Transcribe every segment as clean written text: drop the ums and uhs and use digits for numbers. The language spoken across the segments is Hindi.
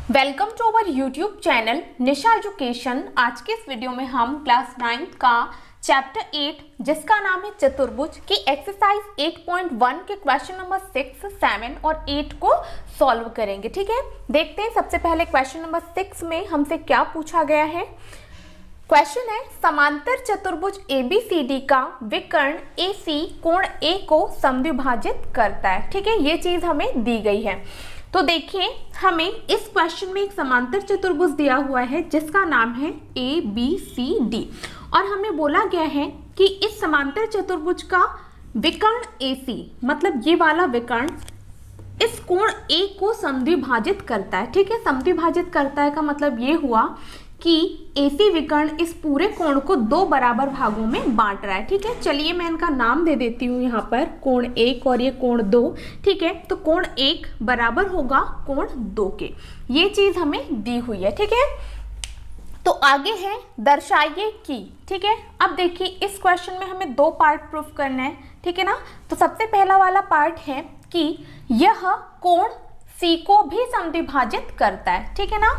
Welcome to our YouTube channel Nisha Education. आज के इस वीडियो में हम क्लास 9 का चैप्टर 8 जिसका नाम है चतुर्भुज की एक्सरसाइज 8.1 के क्वेश्चन नंबर 6, 7 और 8 को सॉल्व करेंगे। ठीक है, देखते हैं सबसे पहले क्वेश्चन नंबर 6 में हमसे क्या पूछा गया है। क्वेश्चन है समांतर चतुर्भुज ABCD का विकर्ण AC कोण A को समद्विभाजित करता है। ठीक है, ये चीज हमें दी गई है। तो देखिए हमें इस क्वेश्चन में एक समांतर चतुर्भुज दिया हुआ है जिसका नाम है ABCD और हमें बोला गया है कि इस समांतर चतुर्भुज का विकर्ण AC मतलब ये वाला विकर्ण इस कोण A को समद्विभाजित करता है। ठीक है, समद्विभाजित करता है का मतलब ये हुआ कि AC विकर्ण इस पूरे कोण को दो बराबर भागों में बांट रहा है। ठीक है, चलिए मैं इनका नाम दे देती हूँ यहाँ पर, कोण 1 और ये कोण 2। ठीक है, तो कोण 1 बराबर होगा कोण 2 के, ये चीज हमें दी हुई है। ठीक है, तो आगे है दर्शाइए कि। ठीक है, अब देखिए इस क्वेश्चन में हमें दो पार्ट प्रूफ करना है। ठीक है ना, तो सबसे पहला वाला पार्ट है कि यह कोण C को भी समद्विभाजित करता है। ठीक है ना,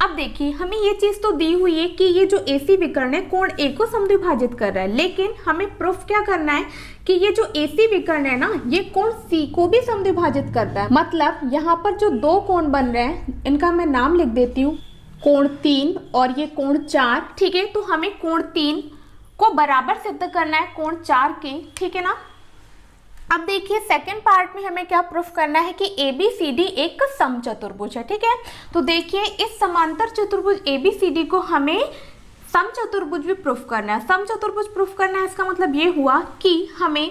अब देखिए हमें ये चीज तो दी हुई है कि ये जो AC विकर्ण है कोण A को समद्विभाजित कर रहा है, लेकिन हमें प्रूफ क्या करना है कि ये जो AC विकर्ण है ना ये कोण C को भी समद्विभाजित करता है। मतलब यहाँ पर जो दो कोण बन रहे हैं इनका मैं नाम लिख देती हूँ, कोण 3 और ये कोण 4। ठीक है, तो हमें कोण 3 को बराबर सिद्ध करना है कोण 4 के। ठीक है ना, अब देखिए सेकंड पार्ट में हमें क्या प्रूफ करना है कि ABCD एक समचतुर्भुज है। ठीक है, तो देखिए इस समांतर चतुर्भुज ABCD को हमें समचतुर्भुज भी प्रूफ करना है। समचतुर्भुज प्रूफ करना है इसका मतलब ये हुआ कि हमें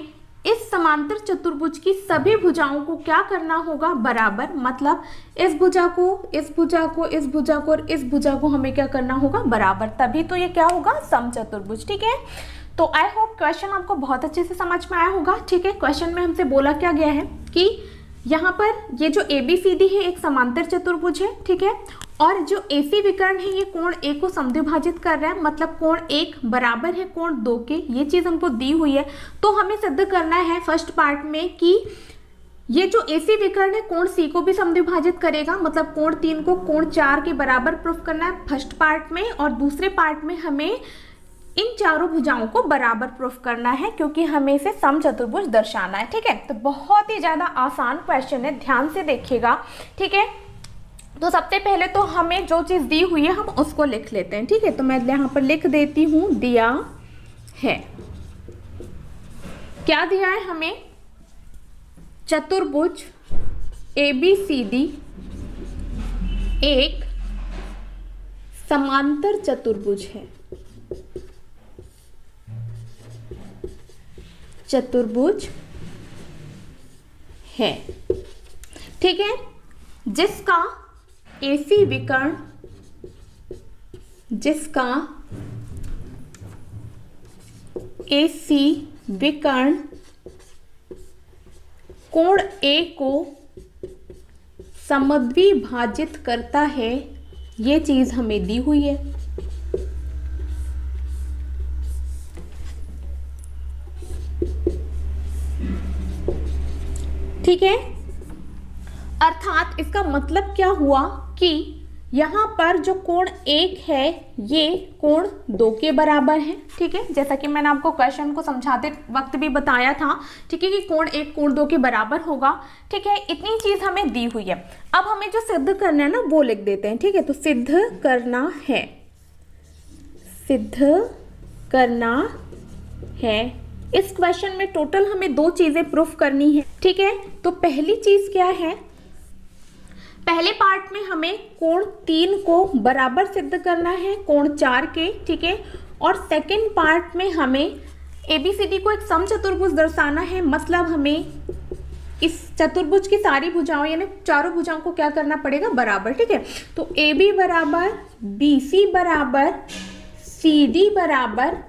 इस समांतर चतुर्भुज की सभी भुजाओं को क्या करना होगा, बराबर। मतलब इस भुजा को, इस भुजा को, इस भुजा को और इस भुजा को हमें क्या करना होगा, बराबर, तभी तो ये क्या होगा, समचतुर्भुज। ठीक है, तो आई होप क्वेश्चन आपको बहुत अच्छे से समझ में आया होगा। ठीक है, क्वेश्चन में हमसे बोला क्या गया है कि यहाँ पर ये जो ABCD है एक समांतर चतुर्भुज है। ठीक है, और जो AC विकर्ण है ये कोण A को समद्विभाजित कर रहा है, मतलब कोण 1 बराबर है कोण 2 के, ये चीज हमको दी हुई है। तो हमें सिद्ध करना है फर्स्ट पार्ट में कि ये जो AC विकर्ण है कोण C को भी समद्विभाजित करेगा, मतलब कोण 3 को कोण 4 के बराबर प्रूफ करना है फर्स्ट पार्ट में, और दूसरे पार्ट में हमें इन चारों भुजाओं को बराबर प्रूफ करना है क्योंकि हमें इसे समचतुर्भुज दर्शाना है। ठीक है, तो बहुत ही ज्यादा आसान क्वेश्चन है, ध्यान से देखिएगा। ठीक है, तो सबसे पहले तो हमें जो चीज दी हुई है हम उसको लिख लेते हैं। ठीक है, तो मैं यहाँ पर लिख देती हूँ, दिया है, क्या दिया है हमें, चतुर्भुज ABCD एक समांतर चतुर्भुज है। चतुर्भुज है, ठीक है, जिसका AC विकर्ण, जिसका AC विकर्ण कोण A को समद्विभाजित करता है, ये चीज हमें दी हुई है। ठीक है, अर्थात इसका मतलब क्या हुआ कि यहाँ पर जो कोण 1 है ये कोण 2 के बराबर है। ठीक है, जैसा कि मैंने आपको क्वेश्चन को समझाते वक्त भी बताया था। ठीक है, कि कोण 1 कोण 2 के बराबर होगा। ठीक है, इतनी चीज हमें दी हुई है। अब हमें जो सिद्ध करना है ना वो लिख देते हैं। ठीक है, तो सिद्ध करना है, सिद्ध करना है। इस क्वेश्चन में टोटल हमें दो चीजें प्रूफ करनी है। ठीक है, तो पहली चीज क्या है, पहले पार्ट में हमें कोण 3 को बराबर सिद्ध करना है कोण 4 के। ठीक है, और सेकंड पार्ट में हमें ABCD को एक समचतुर्भुज दर्शाना है, मतलब हमें इस चतुर्भुज की सारी भुजाओं यानी चारों भुजाओं को क्या करना पड़ेगा, बराबर। ठीक है, तो AB बराबर BC बराबर CD बराबर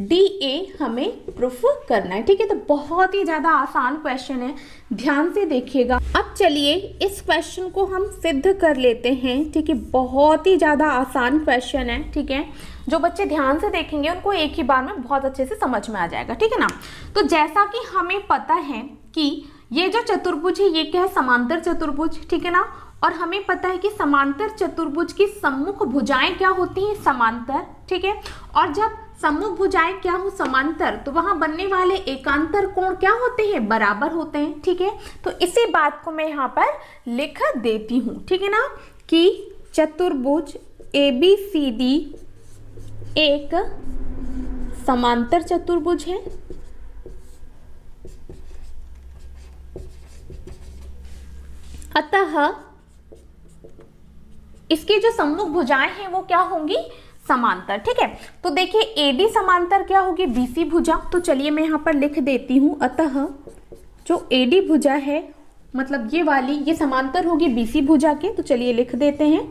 DA हमें प्रूफ करना है। ठीक है, तो बहुत ही ज्यादा आसान क्वेश्चन है, ध्यान से देखिएगा। अब चलिए इस क्वेश्चन को हम सिद्ध कर लेते हैं। ठीक है, बहुत ही ज्यादा आसान क्वेश्चन है। ठीक है, जो बच्चे ध्यान से देखेंगे उनको एक ही बार में बहुत अच्छे से समझ में आ जाएगा। ठीक है ना, तो जैसा कि हमें पता है कि ये जो चतुर्भुज है ये क्या है, समांतर चतुर्भुज। ठीक है ना, और हमें पता है कि समांतर चतुर्भुज की सम्मुख भुजाएं क्या होती हैं, समांतर, ठीक है। और जब सम्मुख भुजाएं क्या हो, समांतर, तो वहां बनने वाले एकांतर कोण क्या होते हैं, बराबर होते हैं, ठीक है। तो इसी बात को मैं यहाँ पर लिख देती हूँ, ठीक है ना, कि चतुर्भुज ABCD एक समांतर चतुर्भुज है, अतः इसकी जो सम्मुख भुजाएं हैं वो क्या होंगी, समांतर, ठीक है। तो देखिए AD समांतर क्या होगी, BC भुजा। तो चलिए मैं यहाँ पर लिख देती हूँ, अतः जो AD भुजा है मतलब ये वाली, ये समांतर होगी BC भुजा के। तो चलिए लिख देते हैं,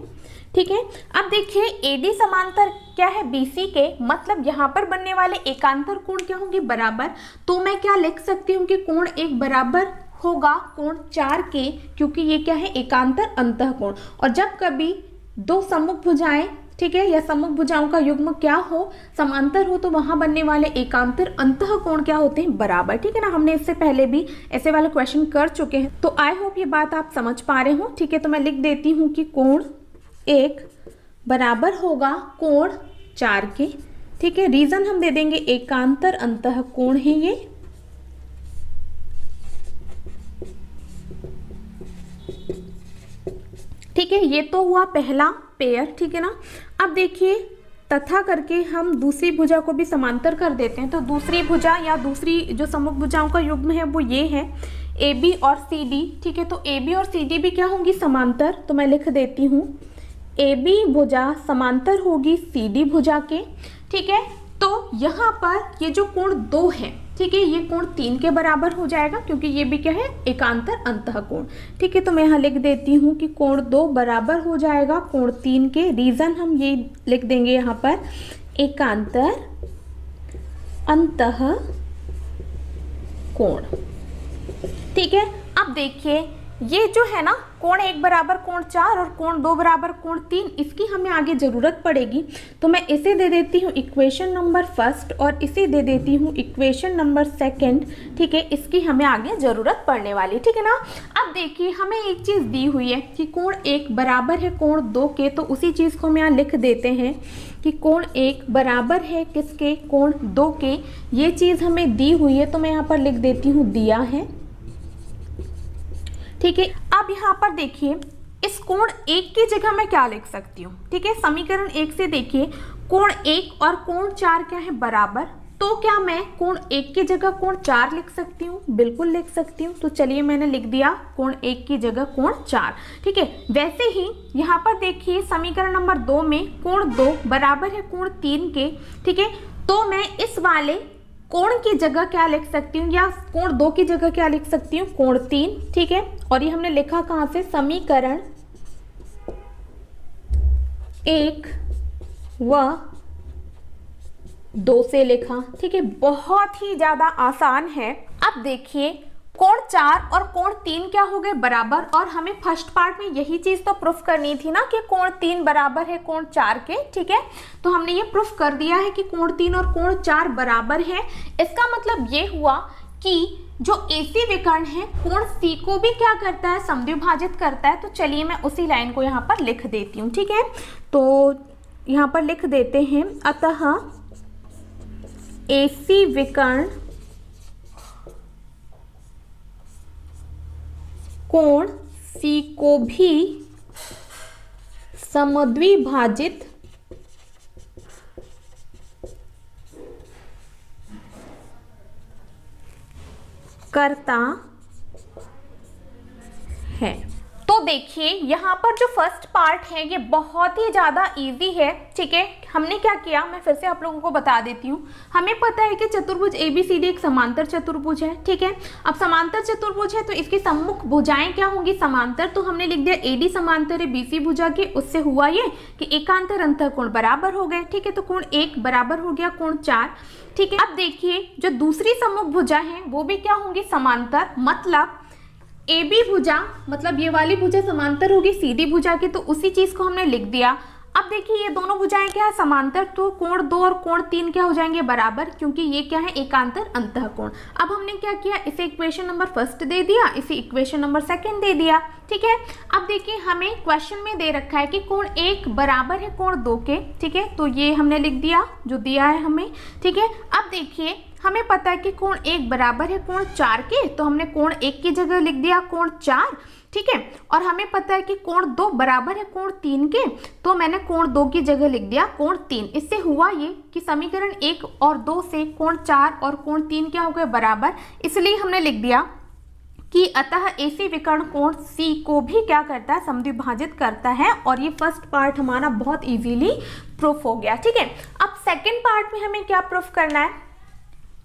ठीक है। अब देखिए AD समांतर क्या है BC के, मतलब यहाँ पर बनने वाले एकांतर कोण क्या होंगे, बराबर। तो मैं क्या लिख सकती हूँ कि कोण एक बराबर होगा कोण 4 के, क्योंकि ये क्या है, एकांतर अंतःकोण। और जब कभी दो सम्मुख भुजाएं, ठीक है, या सम्मुख भुजाओं का युग्म क्या हो, समांतर हो, तो वहां बनने वाले एकांतर अंतःकोण क्या होते हैं, बराबर, ठीक है ना। हमने इससे पहले भी ऐसे वाले क्वेश्चन कर चुके हैं, तो आई होप ये बात आप समझ पा रहे हो, ठीक है। तो मैं लिख देती हूँ कि कोण एक बराबर होगा कोण 4 के, ठीक है। रीजन हम दे देंगे एकांतर अंतःकोण है ये, ठीक है। ये तो हुआ पहला पेयर, ठीक है ना। अब देखिए तथा करके हम दूसरी भुजा को भी समांतर कर देते हैं। तो दूसरी भुजा या दूसरी जो सम्मुख भुजाओं का युग्म है वो ये है AB और CD, ठीक है। तो AB और CD भी क्या होंगी, समांतर। तो मैं लिख देती हूँ AB भुजा समांतर होगी CD भुजा के, ठीक है। तो यहाँ पर ये जो कोण 2 है, ठीक है, ये कोण 3 के बराबर हो जाएगा, क्योंकि ये भी क्या है, एकांतर अंतःकोण, ठीक है। तो मैं यहाँ लिख देती हूँ कि कोण 2 बराबर हो जाएगा कोण 3 के। रीजन हम ये लिख देंगे यहाँ पर एकांतर अंतःकोण, ठीक है। अब देखिए ये जो है ना, कोण 1 बराबर कोण 4 और कोण 2 बराबर कोण 3, इसकी हमें आगे जरूरत पड़ेगी। तो मैं इसे दे देती हूँ इक्वेशन नंबर 1 और इसे दे देती हूँ इक्वेशन नंबर 2, ठीक है। इसकी हमें आगे जरूरत पड़ने वाली, ठीक है ना। अब देखिए हमें एक चीज दी हुई है कि कोण 1 बराबर है कोण 2 के, तो उसी चीज को हम यहाँ लिख देते हैं कि कोण 1 बराबर है किसके, कोण 2 के। ये चीज हमें दी हुई है, तो मैं यहाँ पर लिख देती हूँ दिया है, ठीक है। अब यहाँ पर देखिए इस कोण 1 की जगह मैं क्या लिख सकती हूँ, ठीक है। समीकरण 1 से देखिए कोण 1 और कोण 4 क्या है, बराबर। तो क्या मैं कोण 1 की जगह कोण 4 लिख सकती हूँ, बिल्कुल लिख सकती हूँ। तो चलिए मैंने लिख दिया कोण 1 की जगह कोण 4, ठीक है। वैसे ही यहाँ पर देखिए समीकरण नंबर 2 में कोण 2 बराबर है कोण 3 के, ठीक है। तो मैं इस वाले कोण की जगह क्या लिख सकती हूँ, या कोण 2 की जगह क्या लिख सकती हूँ, कोण 3, ठीक है। और ये हमने लिखा कहाँ से, समीकरण 1 व 2 से लिखा, ठीक है। बहुत ही ज्यादा आसान है। अब देखिए कोण 4 और कोण 3 क्या हो गए, बराबर। और हमें फर्स्ट पार्ट में यही चीज तो प्रूफ करनी थी ना कि कोण 3 बराबर है कोण 4 के, ठीक है। तो हमने ये प्रूफ कर दिया है कि कोण 3 और कोण 4 बराबर है। इसका मतलब ये हुआ कि जो AC विकर्ण है कोण C को भी क्या करता है, समद्विभाजित करता है। तो चलिए मैं उसी लाइन को यहाँ पर लिख देती हूँ, ठीक है। तो यहाँ पर लिख देते हैं, अतः AC विकर्ण कोण C को भी समद्विभाजित करता है। तो देखिए यहाँ पर जो फर्स्ट पार्ट है ये बहुत ही ज़्यादा इजी है, ठीक है। हमने क्या किया, मैं फिर से आप लोगों को बता देती हूँ। हमें पता है कि चतुर्भुज ABCD एक समांतर चतुर्भुज है, ठीक है। अब समांतर चतुर्भुज है तो इसकी सम्मुख भुजाएं क्या होंगी, समांतर। तो हमने लिख दिया AD समांतर है BC भुजा के। उससे हुआ ये कि एकांतर अंतःकोण बराबर हो गए, ठीक है। तो कोण 1 बराबर हो गया कोण 4, ठीक है। अब देखिए जो दूसरी सम्मुख भुजा है वो भी क्या होंगी, समांतर। मतलब AB भुजा, मतलब ये वाली भुजा समांतर होगी CD भुजा की। तो उसी चीज को हमने लिख दिया। अब देखिए ये दोनों भुजाएं क्या है, समांतर, तो कोण 2 और कोण 3 क्या हो जाएंगे, बराबर, क्योंकि ये क्या है, एकांतर अंतःकोण। अब हमने क्या किया, इसे इक्वेशन नंबर फर्स्ट दे दिया, इसे इक्वेशन नंबर सेकंड दे दिया। ठीक है, अब देखिए हमें क्वेश्चन में दे रखा है कि कोण 1 बराबर है कोण 2 के। ठीक है, तो ये हमने लिख दिया जो दिया है हमें। ठीक है, अब देखिए हमें पता है कि कोण 1 बराबर है कोण 4 के, तो हमने कोण 1 की जगह लिख दिया कोण 4। ठीक है, और हमें पता है कि कोण 2 बराबर है कोण 3 के, तो मैंने कोण 2 की जगह लिख दिया कोण 3। इससे हुआ ये कि समीकरण 1 और 2 से कोण 4 और कोण 3 क्या हो गए, बराबर। इसलिए हमने लिख दिया कि अतः AC विकर्ण कोण C को भी क्या करता है, समद्विभाजित करता है। और ये फर्स्ट पार्ट हमारा बहुत इजीली प्रूफ हो गया। ठीक है, अब सेकेंड पार्ट में हमें क्या प्रूफ करना है,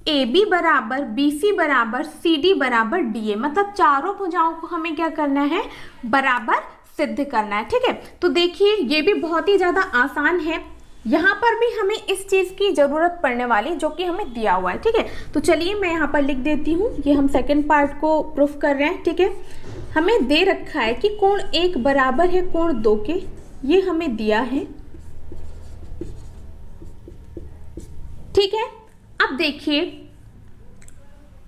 AB बराबर BC बराबर CD बराबर DA, मतलब चारों भुजाओं को हमें क्या करना है, बराबर सिद्ध करना है। ठीक है, तो देखिए ये भी बहुत ही ज्यादा आसान है, यहाँ पर भी हमें इस चीज की जरूरत पड़ने वाली जो कि हमें दिया हुआ है। ठीक है, तो चलिए मैं यहाँ पर लिख देती हूँ, ये हम सेकंड पार्ट को प्रूफ कर रहे हैं। ठीक है, हमें दे रखा है कि कोण 1 बराबर है कोण 2 के, ये हमें दिया है। ठीक है, अब देखिए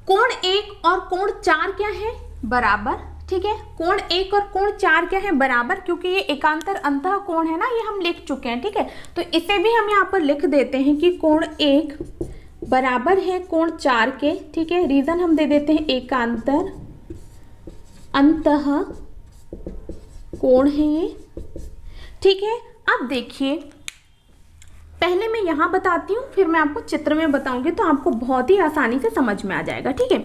कोण 1 और कोण 4 क्या है, बराबर। ठीक है, कोण 1 और कोण 4 क्या है, बराबर, क्योंकि ये एकांतर अंतःकोण है ना, ये हम लिख चुके हैं। ठीक है, तो इसे भी हम यहाँ पर लिख देते हैं कि कोण 1 बराबर है कोण 4 के। ठीक है, रीजन हम दे देते हैं एकांतर अंतःकोण है ये। ठीक है, अब देखिए पहले मैं यहाँ बताती हूँ, फिर मैं आपको चित्र में बताऊंगी, तो आपको बहुत ही आसानी से समझ में आ जाएगा। ठीक है,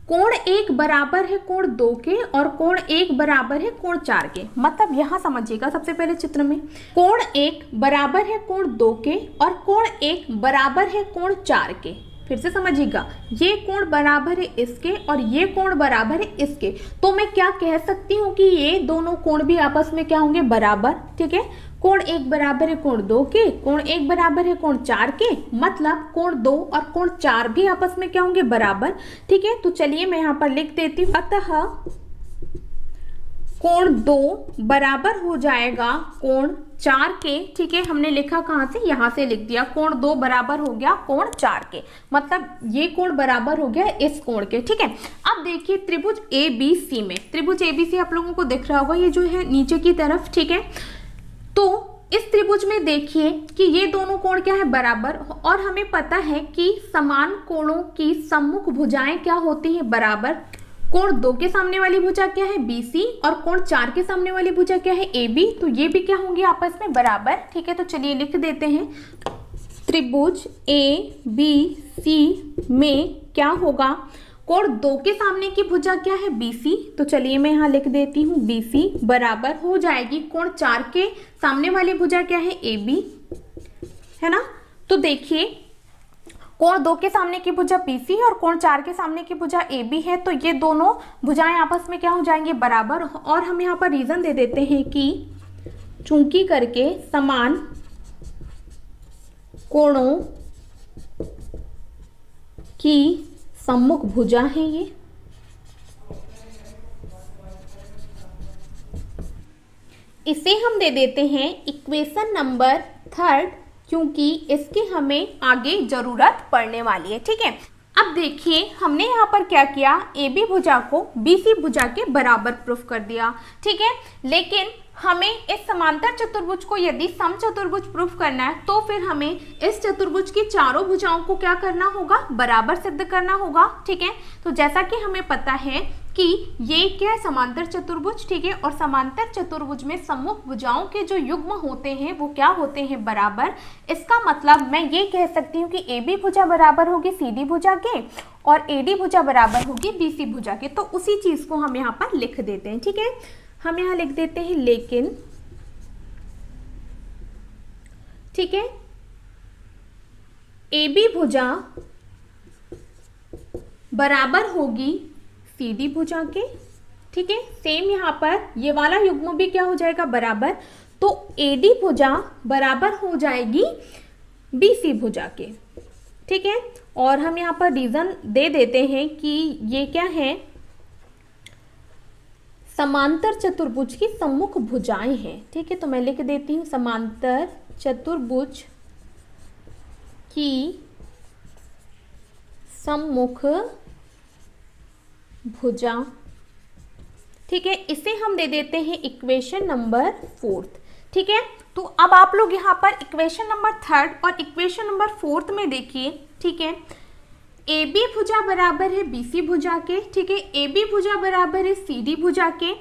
कोण 1 बराबर है कोण 2 के और कोण 1 बराबर है कोण 4 के, मतलब यहाँ समझिएगा सबसे पहले चित्र में, कोण 1 बराबर है कोण 2 के और कोण 1 बराबर है कोण 4 के। फिर से समझिएगा, ये कोण बराबर है इसके और ये कोण बराबर है इसके, तो मैं क्या कह सकती हूँ कि ये दोनों कोण भी आपस में क्या होंगे, बराबर। ठीक है, कोण 1 बराबर है कोण 2 के, कोण 1 बराबर है कोण 4 के, मतलब कोण 2 और कोण 4 भी आपस में क्या होंगे, बराबर। ठीक है, तो चलिए मैं यहाँ पर लिख देती हूँ, अतः कोण 2 बराबर हो जाएगा कोण 4 के। ठीक है, हमने लिखा कहाँ से, यहाँ से लिख दिया, कोण 2 बराबर हो गया कोण 4 के, मतलब ये कोण बराबर हो गया इस कोण के। ठीक है, अब देखिए त्रिभुज ABC में, त्रिभुज ABC आप लोगों को दिख रहा होगा, ये जो है नीचे की तरफ। ठीक है, तो इस त्रिभुज में देखिए कि ये दोनों कोण क्या है, बराबर, और हमें पता है कि समान कोणों की सम्मुख भुजाएं क्या होती हैं, बराबर। कोण 2 के सामने वाली भुजा क्या है, BC, और कोण 4 के सामने वाली भुजा क्या है, AB, तो ये भी क्या होंगे, आपस में बराबर। ठीक है, तो चलिए लिख देते हैं, त्रिभुज ABC में क्या होगा, कोण 2 के सामने की भुजा क्या है, BC, तो चलिए मैं यहाँ लिख देती हूँ BC बराबर हो जाएगी कोण 4 के सामने वाली भुजा क्या है, AB, है ना। तो देखिए कोण 2 के सामने की भुजा BC और कोण 4 के सामने की भुजा AB है, तो ये दोनों भुजाएं आपस में क्या हो जाएंगे, बराबर। और हम यहाँ पर रीजन दे देते हैं कि चूंकि करके समान कोणों की सम्मुख भुजा है ये। इसे हम दे देते हैं इक्वेशन नंबर 3, क्योंकि इसकी हमें आगे जरूरत पड़ने वाली है। ठीक है, अब देखिए हमने यहाँ पर क्या किया, AB भुजा को BC भुजा के बराबर प्रूफ कर दिया। ठीक है, लेकिन हमें इस समांतर चतुर्भुज को यदि समचतुर्भुज प्रूफ करना है, तो फिर हमें इस चतुर्भुज की चारों भुजाओं को क्या करना होगा, बराबर सिद्ध करना होगा। ठीक है, तो जैसा कि हमें पता है कि ये क्या है, समांतर चतुर्भुज। ठीक है, और समांतर चतुर्भुज में सम्मुख भुजाओं के जो युग्म होते हैं वो क्या होते हैं, बराबर। इसका मतलब मैं ये कह सकती हूँ कि AB भुजा बराबर होगी CD भुजा के और AD भुजा बराबर होगी BC भुजा के। तो उसी चीज को हम यहाँ पर लिख देते हैं। ठीक है, हम यहाँ लिख देते हैं लेकिन, ठीक है, AB भुजा बराबर होगी CD भुजा के। ठीक है, सेम यहाँ पर ये वाला युग्म भी क्या हो जाएगा, बराबर, तो AD भुजा बराबर हो जाएगी BC भुजा के। ठीक है, और हम यहाँ पर रीजन दे देते हैं कि ये क्या है, समांतर चतुर्भुज की सम्मुख भुजाएं हैं। ठीक है, तो मैं लिख देती हूँ समांतर चतुर्भुज की सम्मुख भुजा। ठीक है, इसे हम दे देते हैं इक्वेशन नंबर 4। ठीक है, तो अब आप लोग यहाँ पर इक्वेशन नंबर 3 और इक्वेशन नंबर 4 में देखिए। ठीक है, ए बी भुजा बराबर है बी सी भुजा के। ठीक है, ए बी भुजा बराबर है सी डी भुजा के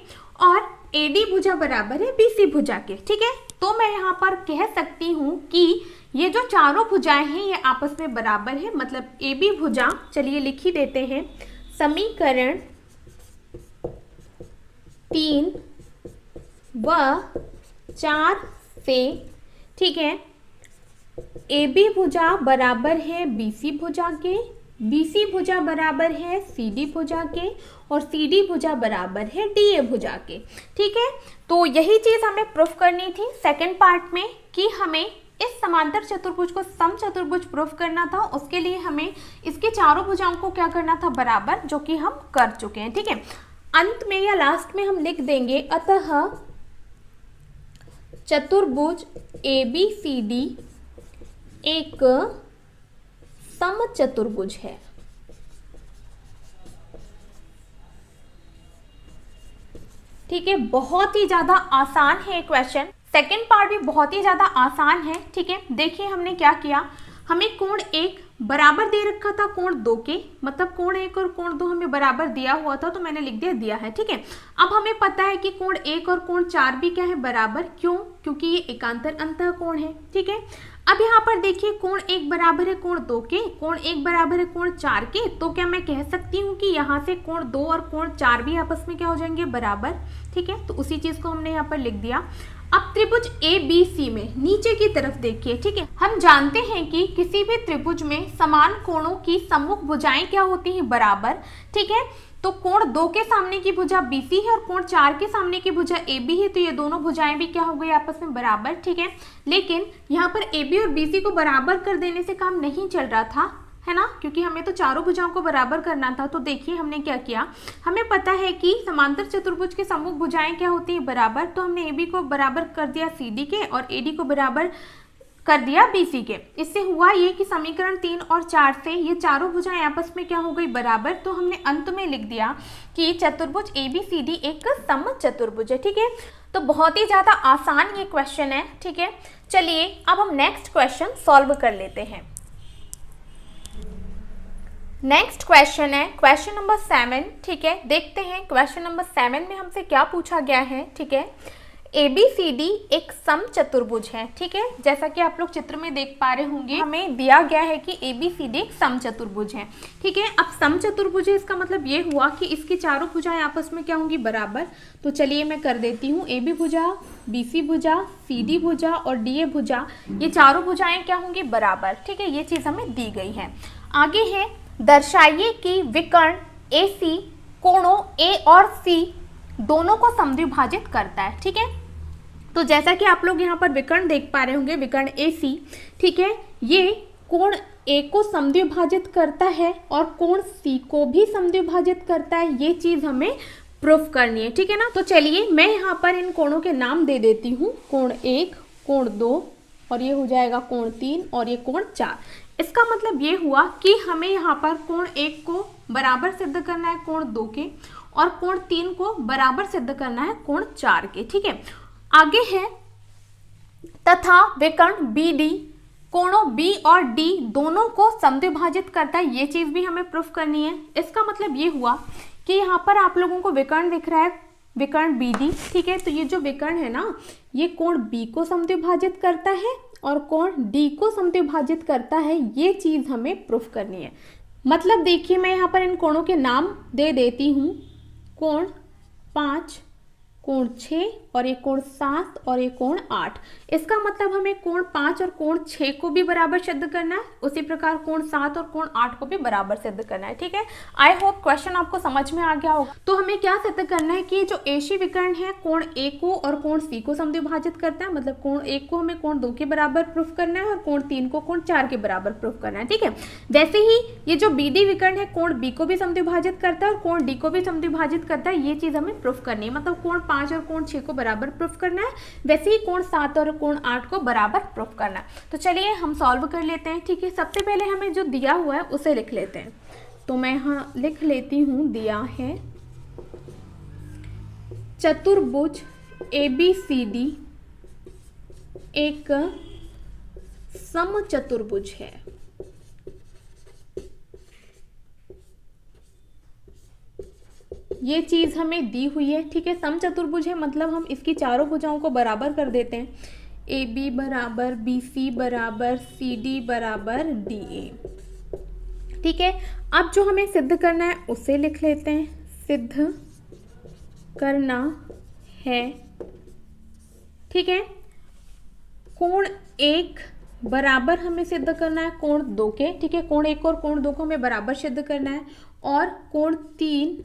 और ए डी भुजा बराबर है बी सी भुजा के। ठीक है, तो मैं यहाँ पर कह सकती हूँ कि ये जो चारों भुजाएं हैं ये आपस में बराबर है। मतलब ए बी भुजा, चलिए लिख ही देते हैं, समीकरण 3 व 4 से, ठीक है, ए बी भुजा बराबर है बी सी भुजा के, बी सी भुजा बराबर है सी डी भुजा के और सी डी भुजा बराबर है डी ए भुजा के। ठीक है, तो यही चीज हमें प्रूफ करनी थी सेकंड पार्ट में कि हमें इस समांतर चतुर्भुज को सम चतुर्भुज प्रूफ करना था। उसके लिए हमें इसके चारों भुजाओं को क्या करना था, बराबर, जो कि हम कर चुके हैं। ठीक है, अंत में या लास्ट में हम लिख देंगे अतः चतुर्भुज ए बी सी डी एक सम चतुर्भुज है। ठीक है, बहुत ही ज्यादा आसान है क्वेश्चन। सेकंड पार्ट भी बहुत ही ज्यादा आसान है। ठीक है, देखिए हमने क्या किया, हमें कोण 1 बराबर दे रखा था कोण 2 के, मतलब कोण 1 और कोण 2 हमें बराबर दिया हुआ था, तो मैंने लिख दिया है। ठीक है, अब हमें पता है कि कोण 1 और कोण 4 भी क्या है, बराबर। क्यों? क्योंकि ये एकांतर अंतः कोण है। ठीक है, अब यहाँ पर देखिए कोण 1 बराबर है कोण 2 के, कोण 1 बराबर है कोण 4 के, तो क्या मैं कह सकती हूँ कि यहाँ से कोण 2 और कोण 4 भी आपस में क्या हो जाएंगे, बराबर। ठीक है, तो उसी चीज को हमने यहाँ पर लिख दिया। अब त्रिभुज ए बी सी में नीचे की तरफ देखिए। ठीक है, हम जानते हैं कि किसी भी त्रिभुज में समान कोणों की सम्मुख भुजाएं क्या होती हैं, बराबर। ठीक है, तो कोण 2 के सामने की भुजा BC है और कोण 4 के सामने की भुजा AB है, तो ये दोनों भुजाएं भी क्या हो गई, आपस में बराबर। ठीक है, लेकिन यहाँ पर AB और BC को बराबर कर देने से काम नहीं चल रहा था, है ना, क्योंकि हमें तो चारों भुजाओं को बराबर करना था। तो देखिए हमने क्या किया, हमें पता है कि समांतर चतुर्भुज के सम्मुख भुजाएं क्या होती है, बराबर। तो हमने AB को बराबर कर दिया CD के और AD को बराबर कर दिया BC के। इससे हुआ ये कि समीकरण 3 और 4 से ये चारों भुजाएं आपस में क्या हो गई, बराबर। तो हमने अंत में लिख दिया कि चतुर्भुज ABCD एक सम चतुर्भुज है। ठीक है, तो बहुत ही ज्यादा आसान ये क्वेश्चन है। ठीक है, चलिए अब हम नेक्स्ट क्वेश्चन सॉल्व कर लेते हैं। नेक्स्ट क्वेश्चन है क्वेश्चन नंबर 7। ठीक है, देखते हैं क्वेश्चन नंबर 7 में हमसे क्या पूछा गया है। ठीक है, ABCD एक सम चतुर्भुज है। ठीक है, जैसा कि आप लोग चित्र में देख पा रहे होंगे, हमें दिया गया है कि ABCD एक सम चतुर्भुज है। ठीक है, अब सम चतुर्भुज है, इसका मतलब ये हुआ कि इसकी चारों भुजाएं आपस में क्या होंगी, बराबर। तो चलिए मैं कर देती हूँ, AB भुजा, BC भुजा, CD भुजा और DA भुजा, ये चारों भुजाएं क्या होंगी, बराबर। ठीक है, ये चीज हमें दी गई है। आगे है, दर्शाइए कि विकर्ण AC कोणों A और C दोनों को समद्विभाजित करता है। ठीक है, तो जैसा कि आप लोग यहाँ पर विकर्ण देख पा रहे होंगे, विकर्ण AC, ठीक है, ये कोण A को समद्विभाजित करता है और कोण C को भी समद्विभाजित करता है। ये चीज हमें प्रूफ करनी है। ठीक है ना, तो चलिए मैं यहाँ पर इन कोणों के नाम दे देती हूँ, कोण 1, कोण 2 और ये हो जाएगा कोण 3 और ये कोण 4। इसका मतलब ये हुआ कि हमें यहाँ पर कोण 1 को बराबर सिद्ध करना है कोण 2 के और कोण 3 को बराबर सिद्ध करना है कोण 4 के। ठीक है, आगे है, तथा विकर्ण BD कोणों B और D दोनों को समद्विभाजित करता है। ये चीज भी हमें प्रूफ करनी है। इसका मतलब ये हुआ कि यहाँ पर आप लोगों को विकर्ण दिख रहा है, विकर्ण BD। ठीक है, तो ये जो विकर्ण है ना, ये कोण B को समद्विभाजित करता है और कोण D को समद्विभाजित करता है। ये चीज हमें प्रूफ करनी है। मतलब देखिए मैं यहाँ पर इन कोणों के नाम दे देती हूँ, कोण 5, कोण 6 और एक कोण 7 और एक कोण 8। इसका मतलब हमें कोण 5 और कोण 6 को भी बराबर सिद्ध करना है, उसी प्रकार कोण 7 और कोण 8 को भी बराबर सिद्ध करना है। ठीक है, आई होप क्वेश्चन आपको समझ में आ गया होगा। तो हमें क्या सिद्ध करना है कि जो AC विकर्ण है कोण A को और कोण C को समद्विभाजित करता है, मतलब कोण 1 को हमें कोण 2 के बराबर प्रूफ करना है और कोण 3 को कोण 4 के बराबर प्रूफ करना है। ठीक है, वैसे ही ये जो BD विकर्ण है कोण B को भी समद्विभाजित करता है और कोण D को भी समद्विभाजित करता है, ये चीज हमें प्रूफ करनी है, मतलब कोण 5 और कोण 6 को बराबर प्रूफ करना है, वैसे ही कोण 7 और कोण 8 को बराबर प्रूफ करना है। तो चलिए हम सॉल्व कर लेते हैं। ठीक है, सबसे पहले हमें जो दिया हुआ है उसे लिख लेते हैं। तो मैं यहाँ लिख लेती हूँ, दिया है चतुर्भुज ABCD एक समचतुर्भुज है। ये चीज हमें दी हुई है। ठीक है, समचतुर्भुज है मतलब हम इसकी चारों भुजाओं को बराबर कर देते हैं। AB बराबर BC बराबर CD बराबर DA। ठीक है, अब जो हमें सिद्ध करना है उसे लिख लेते हैं। सिद्ध करना है, ठीक है, कोण 1 बराबर हमें सिद्ध करना है कोण 2 के। ठीक है, कोण 1 और कोण 2 को हमें बराबर सिद्ध करना है और कोण 3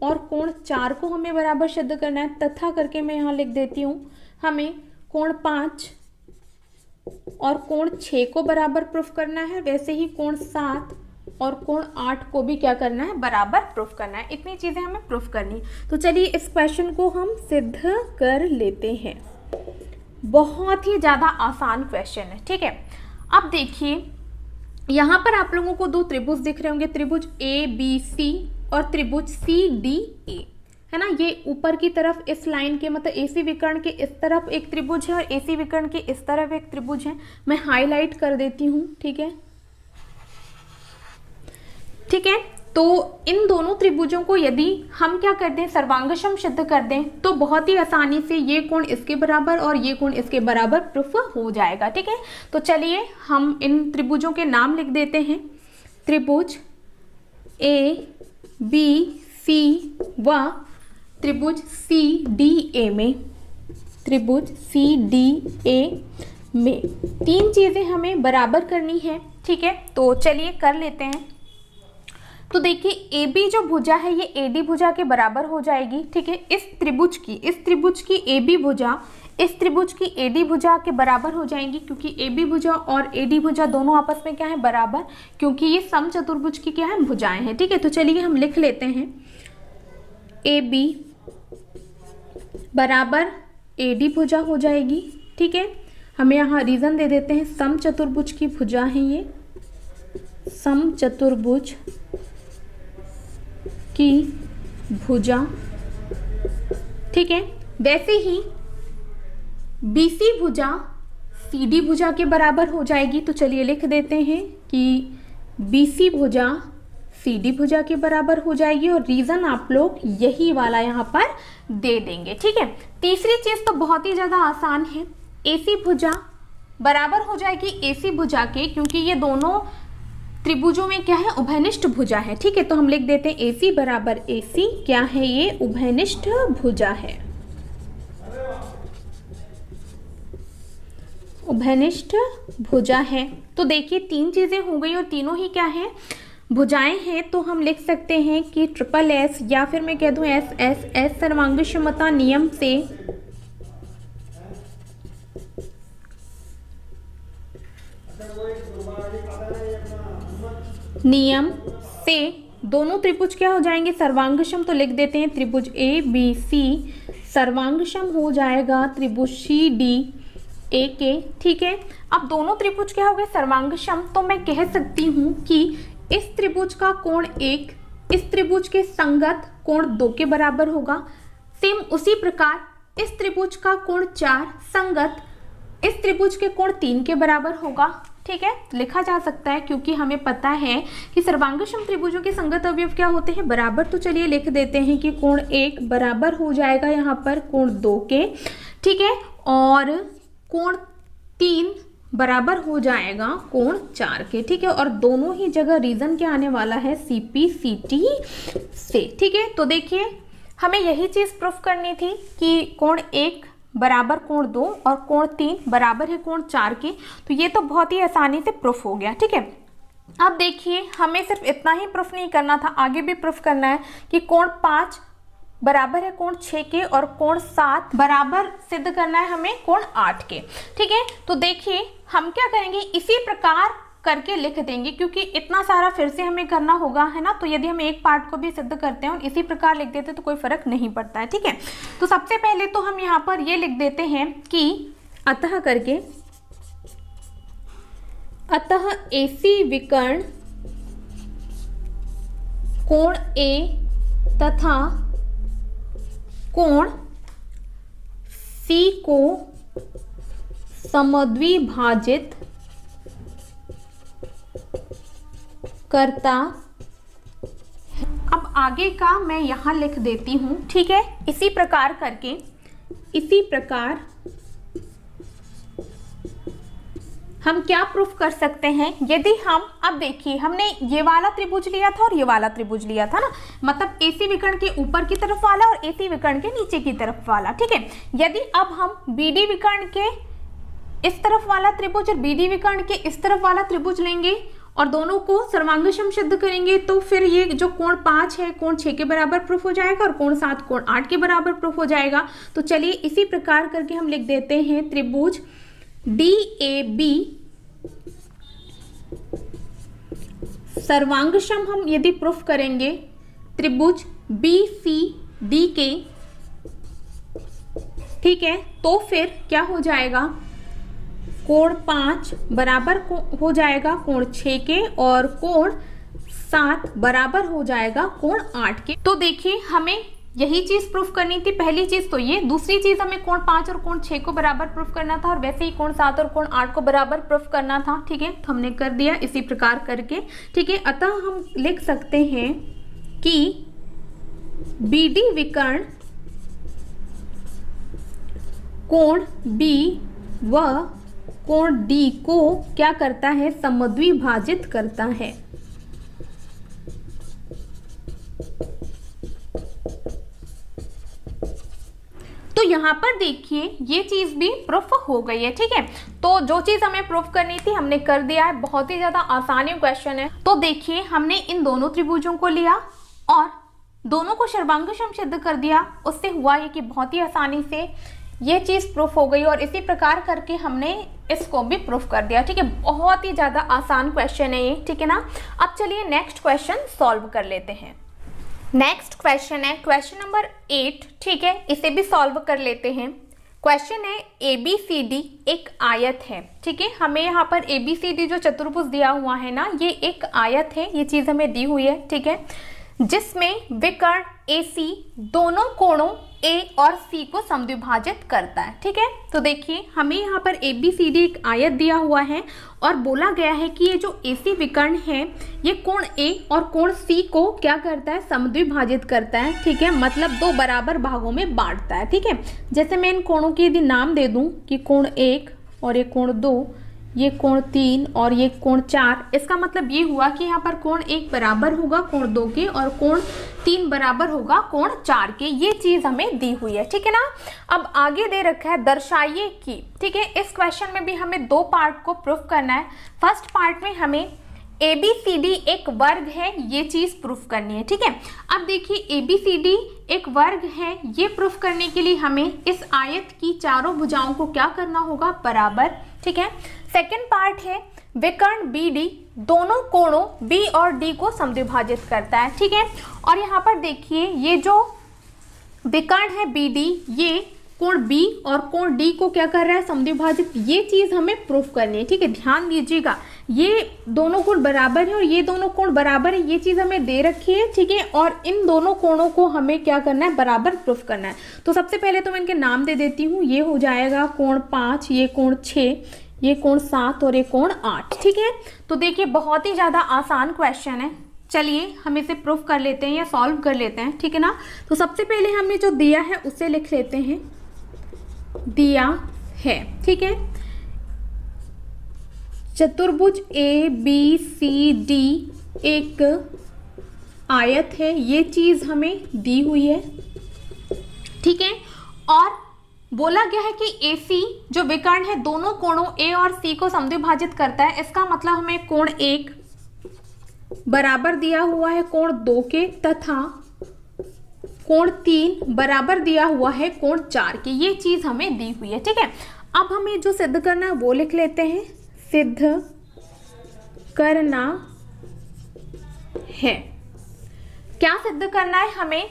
और कोण 4 को हमें बराबर सिद्ध करना है, तथा करके मैं यहाँ लिख देती हूँ हमें कोण 5 और कोण 6 को बराबर प्रूफ करना है, वैसे ही कोण 7 और कोण 8 को भी क्या करना है, बराबर प्रूफ करना है। इतनी चीजें हमें प्रूफ करनी। तो चलिए इस क्वेश्चन को हम सिद्ध कर लेते हैं। बहुत ही ज्यादा आसान क्वेश्चन है। ठीक है, अब देखिए यहाँ पर आप लोगों को दो त्रिभुज दिख रहे होंगे, त्रिभुज ABC और त्रिभुज CDA, है ना। ये ऊपर की तरफ इस लाइन के मतलब AC विकर्ण के इस तरफ एक त्रिभुज है और AC विकर्ण के इस तरफ एक त्रिभुज है। मैं हाईलाइट कर देती हूँ। ठीक है, ठीक है, तो इन दोनों त्रिभुजों को यदि हम क्या कर दें, सर्वांगसम सिद्ध कर दें, तो बहुत ही आसानी से ये कोण इसके बराबर और ये कोण इसके बराबर प्रूफ हो जाएगा। ठीक है, तो चलिए हम इन त्रिभुजों के नाम लिख देते हैं। त्रिभुज ABC व त्रिभुज CDA में, त्रिभुज CDA में तीन चीजें हमें बराबर करनी है। ठीक है, तो चलिए कर लेते हैं। तो देखिए AB जो भुजा है ये AD भुजा के बराबर हो जाएगी। ठीक है, इस त्रिभुज की AB भुजा इस त्रिभुज की AD भुजा के बराबर हो जाएंगी, क्योंकि AB भुजा और AD भुजा दोनों आपस में क्या है, बराबर, क्योंकि ये समचतुर्भुज की क्या है, भुजाएं हैं। ठीक है, तो चलिए हम लिख लेते हैं AB बराबर AD भुजा हो जाएगी। ठीक है, हमें यहाँ रीजन दे देते हैं, समचतुर्भुज की भुजा है ये, समचतुर्भुज की भुजा। ठीक है, वैसे ही BC भुजा CD भुजा के बराबर हो जाएगी। तो चलिए लिख देते हैं कि BC भुजा CD भुजा के बराबर हो जाएगी और रीजन आप लोग यही वाला यहाँ पर दे देंगे। ठीक है, तीसरी चीज तो बहुत ही ज्यादा आसान है, AC भुजा बराबर हो जाएगी AC भुजा के, क्योंकि ये दोनों त्रिभुजों में क्या है, उभयनिष्ठ भुजा है। ठीक है, तो हम लिख देते हैं AC बराबर AC क्या है, ये उभयनिष्ठ भुजा है, उभयनिष्ठ भुजा है। तो देखिए तीन चीजें हो गई और तीनों ही क्या है, भुजाएं हैं। तो हम लिख सकते हैं कि SSS या फिर मैं कह दूं SSS सर्वांगसमता नियम से दोनों त्रिभुज क्या हो जाएंगे, सर्वांगसम। तो लिख देते हैं त्रिभुज ABC सर्वांगसम हो जाएगा त्रिभुज CDA के। ठीक है, अब दोनों त्रिभुज क्या हो गए, सर्वांगसम। तो मैं कह सकती हूँ कि इस त्रिभुज का कोण 1 इस त्रिभुज के संगत कोण 2 के बराबर होगा। सेम उसी प्रकार इस त्रिभुज का कोण 4 संगत इस त्रिभुज के कोण 3 के बराबर होगा। ठीक है, लिखा जा सकता है क्योंकि हमें पता है कि सर्वांगसम त्रिभुजों के संगत अवयव क्या होते हैं, बराबर। तो चलिए लिख देते हैं कि कोण 1 बराबर हो जाएगा यहाँ पर कोण 2 के। ठीक है, और कोण 3 बराबर हो जाएगा कोण 4 के। ठीक है, और दोनों ही जगह रीजन क्या आने वाला है, CP/CT से। ठीक है, तो देखिए हमें यही चीज प्रूफ करनी थी कि कोण 1 बराबर कोण 2 और कोण 3 बराबर है कोण 4 के। तो ये तो बहुत ही आसानी से प्रूफ हो गया, ठीक है। अब देखिए हमें सिर्फ इतना ही प्रूफ नहीं करना था, आगे भी प्रूफ करना है कि कोण 5 बराबर है कोण 6 के और कोण 7 बराबर सिद्ध करना है हमें कोण 8 के, ठीक है। तो देखिए हम क्या करेंगे, इसी प्रकार करके लिख देंगे, क्योंकि इतना सारा फिर से हमें करना होगा, है ना। तो यदि हम एक पार्ट को भी सिद्ध करते हैं और इसी प्रकार लिख देते हैं तो कोई फर्क नहीं पड़ता है, ठीक है। तो सबसे पहले तो हम यहाँ पर ये लिख देते हैं कि अतः करके, अतः AC विकर्ण कोण A तथा कोण C को समद्विभाजित करता। अब आगे का मैं यहाँ लिख देती हूँ, ठीक है। इसी प्रकार करके, इसी प्रकार हम क्या प्रूफ कर सकते हैं, यदि हम, अब देखिए हमने ये वाला त्रिभुज लिया था और ये वाला त्रिभुज लिया था ना, मतलब AC विकर्ण के ऊपर की तरफ वाला और AC विकर्ण के नीचे की तरफ वाला, ठीक है। यदि अब हम BD विकर्ण के इस तरफ वाला त्रिभुज और BD विकर्ण के इस तरफ वाला त्रिभुज लेंगे और दोनों को सर्वांगसम सिद्ध करेंगे, तो फिर ये जो कोण 5 है कोण 6 के बराबर प्रूफ हो जाएगा और कोण 7 कोण 8 के बराबर प्रूफ हो जाएगा। तो चलिए इसी प्रकार करके हम लिख देते हैं त्रिभुज DAB सर्वांगसम हम यदि प्रूफ करेंगे त्रिभुज BCD के, ठीक है, तो फिर क्या हो जाएगा, कोण 5 बराबर हो जाएगा कोण 6 के और कोण 7 बराबर हो जाएगा कोण 8 के। तो देखिए हमें यही चीज प्रूफ करनी थी, पहली चीज तो ये, दूसरी चीज हमें कोण 5 और कोण 6 को बराबर प्रूफ करना था और वैसे ही कोण 7 और कोण 8 को बराबर प्रूफ करना था, ठीक है। तो हमने कर दिया इसी प्रकार करके, ठीक है। अतः हम लिख सकते हैं कि BD विकर्ण कोण B व कोण D को क्या करता है, समद्विभाजित करता है। तो यहाँ पर देखिए ये चीज भी प्रूफ हो गई है, ठीक है। तो जो चीज हमें प्रूफ करनी थी हमने कर दिया है, बहुत ही ज्यादा आसानी क्वेश्चन है। तो देखिए हमने इन दोनों त्रिभुजों को लिया और दोनों को सर्वांगसम सिद्ध कर दिया, उससे हुआ ये कि बहुत ही आसानी से ये चीज प्रूफ हो गई और इसी प्रकार करके हमने इसको भी प्रूफ कर दिया, ठीक है। बहुत ही ज्यादा आसान क्वेश्चन है ये, ठीक है ना। अब चलिए नेक्स्ट क्वेश्चन सॉल्व कर लेते हैं। नेक्स्ट क्वेश्चन है क्वेश्चन नंबर 8, ठीक है, इसे भी सॉल्व कर लेते हैं। क्वेश्चन है ABCD एक आयत है, ठीक है। हमें यहाँ पर ABCD जो चतुर्भुज दिया हुआ है ना, ये एक आयत है, ये चीज हमें दी हुई है, ठीक है, जिसमें विकर्ण AC दोनों कोणों A और C को समद्विभाजित करता है, ठीक है। तो देखिए हमें यहाँ पर ABCD एक आयत दिया हुआ है और बोला गया है कि ये जो AC विकर्ण है ये कोण A और कोण C को क्या करता है, समद्विभाजित करता है, ठीक है, मतलब दो बराबर भागों में बांटता है, ठीक है। जैसे मैं इन कोणों के यदि नाम दे दूं कि कोण 1 और ये कोण 2, ये कोण 3 और ये कोण 4, इसका मतलब ये हुआ कि यहाँ पर कोण 1 बराबर होगा कोण 2 के और कोण 3 बराबर होगा कोण 4 के। ये चीज हमें दी हुई है, ठीक है ना। अब आगे दे रखा है दर्शाइए कि, ठीक है, इस क्वेश्चन में भी हमें दो पार्ट को प्रूफ करना है। फर्स्ट पार्ट में हमें ABCD एक वर्ग है, ये चीज प्रूफ करनी है, ठीक है। अब देखिए ABCD एक वर्ग है, ये प्रूफ करने के लिए हमें इस आयत की चारों भुजाओं को क्या करना होगा, बराबर, ठीक है। सेकेंड पार्ट है विकर्ण BD दोनों कोणों B और D को समद्विभाजित करता है, ठीक है। और यहाँ पर देखिए ये जो विकर्ण है BD, ये कोण B और कोण D को क्या कर रहा है, समद्विभाजित। ये चीज हमें प्रूफ करनी है, ठीक है। ध्यान दीजिएगा, ये दोनों कोण बराबर है और ये दोनों कोण बराबर है, ये चीज हमें दे रखी है, ठीक है। और इन दोनों कोणों को हमें क्या करना है, बराबर प्रूफ करना है। तो सबसे पहले तो मैं इनके नाम दे देती हूँ, ये हो जाएगा कोण 5, ये कोण 6, ये कोण 7 और ये कोण 8, ठीक है। तो देखिए बहुत ही ज्यादा आसान क्वेश्चन है, चलिए हम इसे प्रूफ कर लेते हैं या सॉल्व कर लेते हैं, ठीक है ना। तो सबसे पहले हमें जो दिया है उसे लिख लेते हैं, दिया है, ठीक है। चतुर्भुज ABCD एक आयत है, ये चीज हमें दी हुई है, ठीक है। और बोला गया है कि AC जो विकर्ण है दोनों कोणों A और C को समद्विभाजित करता है। इसका मतलब हमें कोण 1 बराबर दिया हुआ है कोण 2 के तथा कोण 3 बराबर दिया हुआ है कोण 4 के। ये चीज हमें दी हुई है, ठीक है। अब हमें जो सिद्ध करना है वो लिख लेते हैं। सिद्ध करना है, क्या सिद्ध करना है हमें?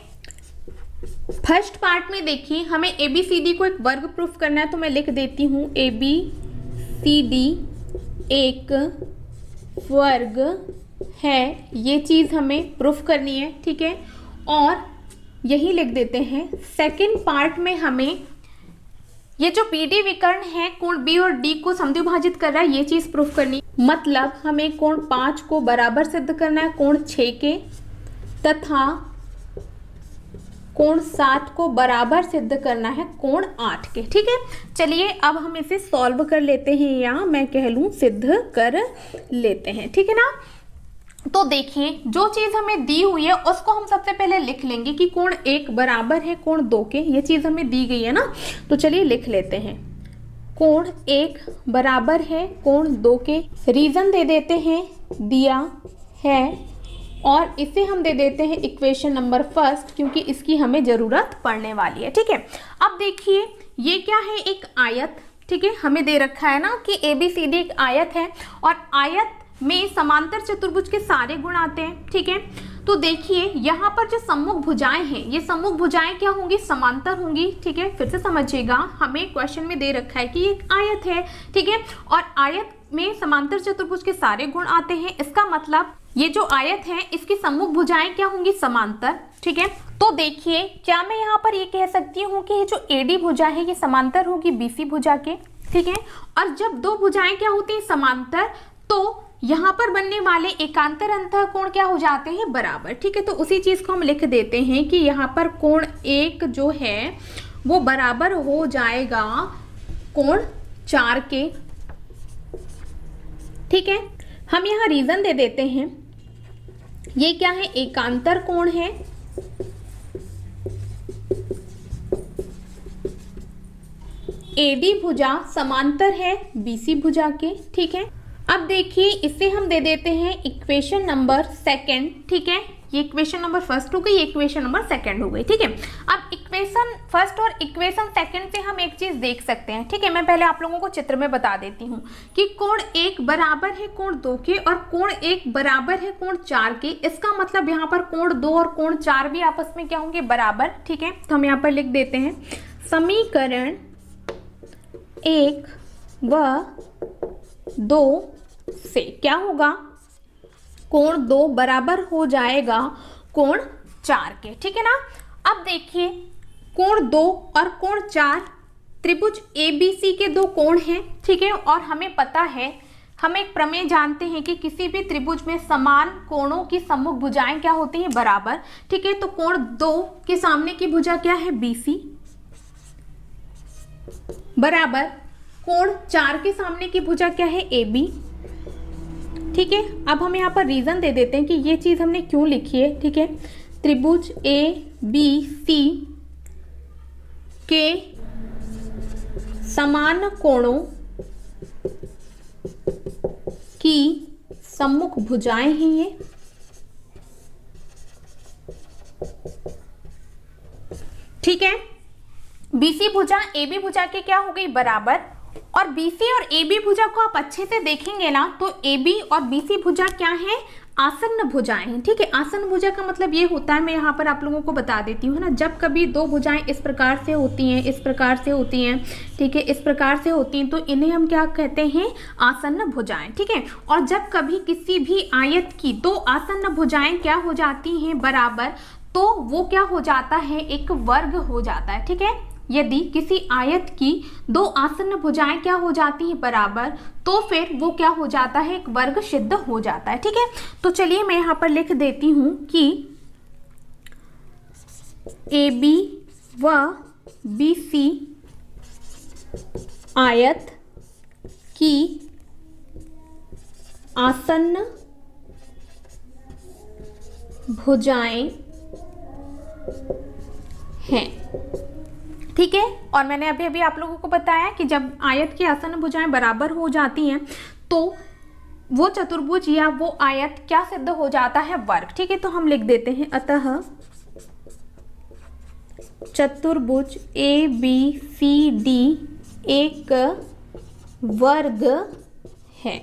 फर्स्ट पार्ट में देखिए हमें ABCD को एक वर्ग प्रूफ करना है, तो मैं लिख देती हूं ABCD एक वर्ग है। ये चीज हमें प्रूफ करनी है, ठीक है, और यही लिख देते हैं। सेकंड पार्ट में हमें ये जो BD विकर्ण है कोण B और D को समद्विभाजित कर रहा है, ये चीज प्रूफ करनी, मतलब हमें कोण 5 को बराबर सिद्ध करना है कोण 6 के तथा कोण 7 को बराबर सिद्ध करना है कोण 8 के, ठीक है। चलिए अब हम इसे सॉल्व कर लेते हैं, या मैं कह लूं सिद्ध कर लेते हैं, ठीक है ना। तो देखिए जो चीज हमें दी हुई है उसको हम सबसे पहले लिख लेंगे कि कोण 1 बराबर है कोण 2 के। ये चीज हमें दी गई है ना, तो चलिए लिख लेते हैं। कोण 1 बराबर है कोण 2 के, रीजन दे देते हैं दिया है, और इसे हम दे देते हैं इक्वेशन नंबर फर्स्ट, क्योंकि इसकी हमें जरूरत पड़ने वाली है, ठीक है। अब देखिए ये क्या है, एक आयत, ठीक है, हमें दे रखा है ना कि ABCD एक आयत है और आयत में समांतर चतुर्भुज के सारे गुण आते हैं, ठीक है। तो देखिए यहाँ पर जो सम्मुख भुजाएं हैं, ये सम्मुख भुजाएं क्या होंगी? समांतर होंगी, ठीक है। फिर से समझिएगा, हमें क्वेश्चन में दे रखा है कि ये एक आयत है, ठीक है, और आयत में समांतर चतुर्भुज के सारे गुण आते हैं। इसका मतलब ये जो आयत है इसकी सम्मुख भुजाएं क्या होंगी? समांतर, ठीक है। तो देखिए क्या मैं यहाँ पर ये कह सकती हूँ कि ये जो AD भुजा है ये समांतर होगी BC भुजा के, ठीक है। और जब दो भुजाएं क्या होती है? समांतर, तो यहाँ पर बनने वाले एकांतर अंतःकोण क्या हो जाते हैं? बराबर, ठीक है। तो उसी चीज को हम लिख देते हैं कि यहाँ पर कोण 1 जो है वो बराबर हो जाएगा कोण 4 के, ठीक है। हम यहाँ रीजन दे देते हैं, ये क्या है? एकांतर कोण है, AD भुजा समांतर है BC भुजा के, ठीक है। अब देखिए इसे हम दे देते हैं इक्वेशन नंबर सेकंड, ठीक है। ये इक्वेशन नंबर फर्स्ट हो गई, ये इक्वेशन नंबर सेकंड हो गई, ठीक है। अब इक्वेशन फर्स्ट और इक्वेशन सेकंड से हम एक चीज देख सकते हैं, ठीक है। मैं पहले आप लोगों को चित्र में बता देती हूँ कि कोण 1 बराबर है कोण 2 के और कोण 1 बराबर है कोण 4 के। इसका मतलब यहाँ पर कोण 2 और कोण 4 भी आपस में क्या होंगे? बराबर, ठीक है। तो हम यहाँ पर लिख देते हैं समीकरण 1 व 2 से क्या होगा? कोण 2 बराबर हो जाएगा कोण 4 के, ठीक है ना। अब देखिए कोण 2 और कोण 4 त्रिभुज ABC के दो कोण हैं, ठीक है। और हमें पता है, हम एक प्रमेय जानते हैं कि किसी भी त्रिभुज में समान कोणों की सम्मुख भुजाएं क्या होती हैं? बराबर, ठीक है। तो कोण 2 के सामने की भुजा क्या है? BC बराबर कोण 4 के सामने की भुजा क्या है? AB, ठीक है। अब हम यहाँ पर रीजन दे देते हैं कि ये चीज हमने क्यों लिखी है, ठीक है। त्रिभुज ABC के समान कोणों की सम्मुख भुजाएं हैं ये, ठीक है। BC भुजा AB भुजा के क्या हो गई? बराबर। और BC और AB भुजा को आप अच्छे से देखेंगे ना, तो AB और BC भुजा क्या है? आसन्न भुजाएं हैं, ठीक है। आसन्न भुजा का मतलब ये होता है, मैं यहाँ पर आप लोगों को बता देती हूँ ना, जब कभी दो भुजाएं इस प्रकार से होती हैं, इस प्रकार से होती हैं, ठीक है, इस प्रकार से होती हैं, तो इन्हें हम क्या कहते हैं? आसन्न भुजाएं, ठीक है। और जब कभी किसी भी आयत की दो आसन्न भुजाएं क्या हो जाती हैं? बराबर, तो वो क्या हो जाता है? एक वर्ग हो जाता है, ठीक है। यदि किसी आयत की दो आसन्न भुजाएं क्या हो जाती हैं? बराबर, तो फिर वो क्या हो जाता है? एक वर्ग सिद्ध हो जाता है, ठीक है। तो चलिए मैं यहाँ पर लिख देती हूं कि AB व BC आयत की आसन्न भुजाएं हैं, ठीक है। और मैंने अभी अभी आप लोगों को बताया कि जब आयत की आसन भुजाएं बराबर हो जाती हैं तो वो चतुर्भुज या वो आयत क्या सिद्ध हो जाता है, वर्ग। ठीक है, तो हम लिख देते हैं अतः चतुर्भुज ABCD एक वर्ग है।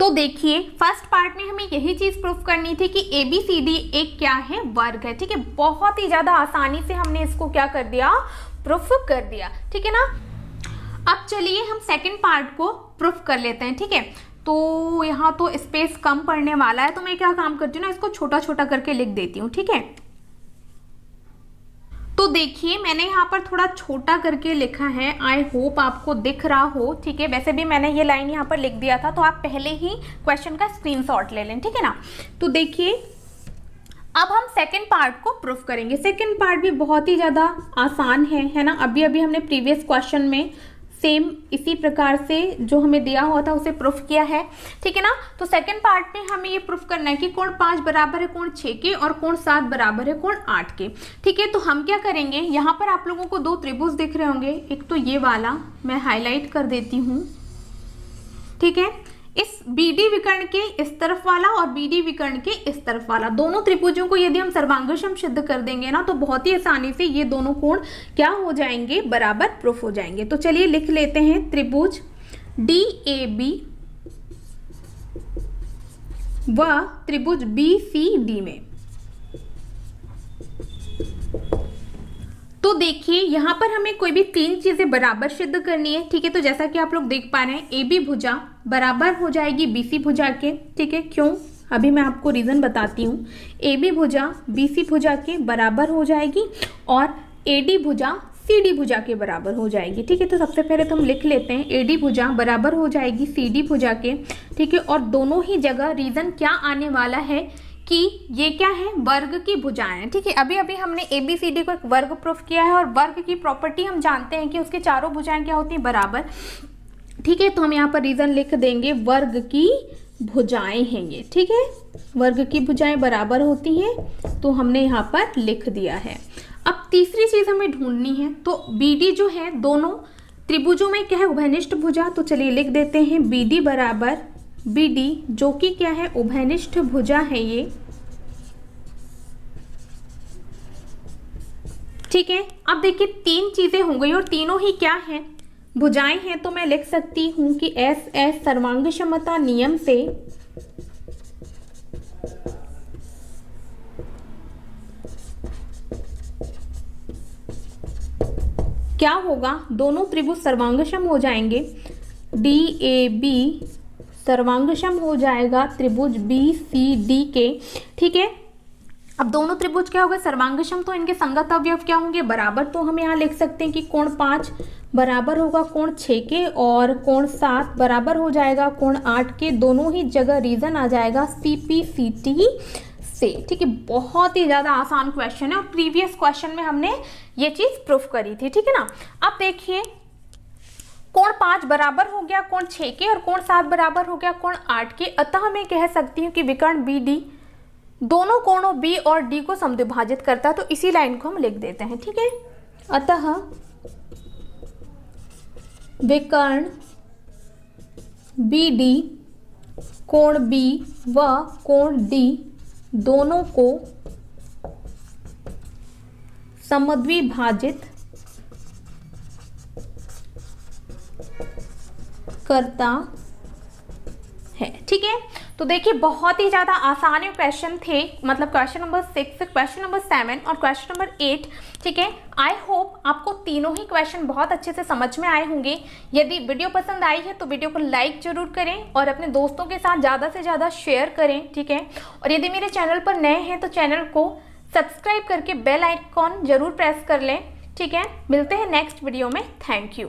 तो देखिए फर्स्ट पार्ट में हमें यही चीज प्रूफ करनी थी कि ABCD एक क्या है, वर्ग है। ठीक है, बहुत ही ज्यादा आसानी से हमने इसको क्या कर दिया, प्रूफ कर दिया। ठीक है ना। अब चलिए हम सेकंड पार्ट को प्रूफ कर लेते हैं। ठीक है, तो यहाँ तो स्पेस कम पड़ने वाला है, तो मैं क्या काम करती हूँ ना, इसको छोटा छोटा करके लिख देती हूँ। ठीक है, तो देखिए मैंने यहाँ पर थोड़ा छोटा करके लिखा है, आई होप आपको दिख रहा हो। ठीक है, वैसे भी मैंने ये लाइन यहाँ पर लिख दिया था, तो आप पहले ही क्वेश्चन का स्क्रीनशॉट ले लें। ठीक है ना। तो देखिए अब हम सेकंड पार्ट को प्रूफ करेंगे। सेकंड पार्ट भी बहुत ही ज़्यादा आसान है ना। अभी अभी हमने प्रीवियस क्वेश्चन में सेम इसी प्रकार से जो हमें दिया हुआ था उसे प्रूफ किया है। ठीक है ना। तो सेकंड पार्ट में हमें ये प्रूफ करना है कि कोण 5 बराबर है कोण 6 के और कोण 7 बराबर है कोण 8 के। ठीक है, तो हम क्या करेंगे, यहाँ पर आप लोगों को दो त्रिभुज दिख रहे होंगे, एक तो ये वाला मैं हाईलाइट कर देती हूँ। ठीक है, इस BD विकर्ण के इस तरफ वाला और BD विकर्ण के इस तरफ वाला, दोनों त्रिभुजों को यदि हम सर्वांगसम सिद्ध कर देंगे ना, तो बहुत ही आसानी से ये दोनों कोण क्या हो जाएंगे, बराबर प्रूफ हो जाएंगे। तो चलिए लिख लेते हैं त्रिभुज DAB व त्रिभुज BCD में। तो देखिए यहाँ पर हमें कोई भी तीन चीजें बराबर सिद्ध करनी है। ठीक है, तो जैसा कि आप लोग देख पा रहे हैं AB भुजा बराबर हो जाएगी BC भुजा के। ठीक है, क्यों, अभी मैं आपको रीजन बताती हूँ। AB भुजा BC भुजा के बराबर हो जाएगी और AD भुजा CD भुजा के बराबर हो जाएगी। ठीक है, तो सबसे पहले तो हम लिख लेते हैं AD भुजा बराबर हो जाएगी CD भुजा के। ठीक है, और दोनों ही जगह रीजन क्या आने वाला है कि ये क्या है, वर्ग की भुजाएं हैं। ठीक है, अभी अभी हमने ABCD को एक वर्ग प्रूफ किया है और वर्ग की प्रॉपर्टी हम जानते हैं कि उसके चारों भुजाएं क्या होती हैं, बराबर। ठीक है, तो हम यहाँ पर रीजन लिख देंगे वर्ग की भुजाएं हैं ये। ठीक है, वर्ग की भुजाएं बराबर होती हैं, तो हमने यहाँ पर लिख दिया है। अब तीसरी चीज हमें ढूंढनी है, तो BD जो है दोनों त्रिभुजों में क्या है, उभयनिष्ठ भुजा। तो चलिए लिख देते हैं BD बराबर BD जो कि क्या है, उभयनिष्ठ भुजा है ये। ठीक है, अब देखिए तीन चीजें हो गई और तीनों ही क्या हैं, भुजाएं हैं। तो मैं लिख सकती हूं कि SS सर्वांग समता नियम से क्या होगा, दोनों त्रिभुज सर्वांगसम हो जाएंगे। DAB सर्वांगसम हो जाएगा त्रिभुज BCD के। ठीक है, अब दोनों त्रिभुज क्या हो गए, सर्वांगसम, तो इनके संगत अवयव क्या होंगे, बराबर। तो हम यहाँ लिख सकते हैं कि कोण 5 बराबर होगा कोण 6 के और कोण 7 बराबर हो जाएगा कोण 8 के। दोनों ही जगह रीजन आ जाएगा CPCT से। ठीक है, बहुत ही ज्यादा आसान क्वेश्चन है और प्रीवियस क्वेश्चन में हमने ये चीज प्रूफ करी थी। ठीक है ना। अब देखिए कोण 5 बराबर हो गया कोण 6 के और कोण 7 बराबर हो गया कोण 8 के। अतः मैं कह सकती हूँ कि विकर्ण BD दोनों कोणों B और D को समद्विभाजित करता है। तो इसी लाइन को हम लिख देते हैं। ठीक है, अतः विकर्ण BD कोण B व कोण D दोनों को समद्विभाजित करता है। ठीक है, तो देखिए बहुत ही ज्यादा आसान क्वेश्चन थे, मतलब क्वेश्चन नंबर 6, क्वेश्चन नंबर 7 और क्वेश्चन नंबर 8। ठीक है, आई होप आपको तीनों ही क्वेश्चन बहुत अच्छे से समझ में आए होंगे। यदि वीडियो पसंद आई है तो वीडियो को लाइक जरूर करें और अपने दोस्तों के साथ ज़्यादा से ज़्यादा शेयर करें। ठीक है, और यदि मेरे चैनल पर नए हैं तो चैनल को सब्सक्राइब करके बेल आइकॉन जरूर प्रेस कर लें। ठीक है, मिलते हैं नेक्स्ट वीडियो में। Thank you.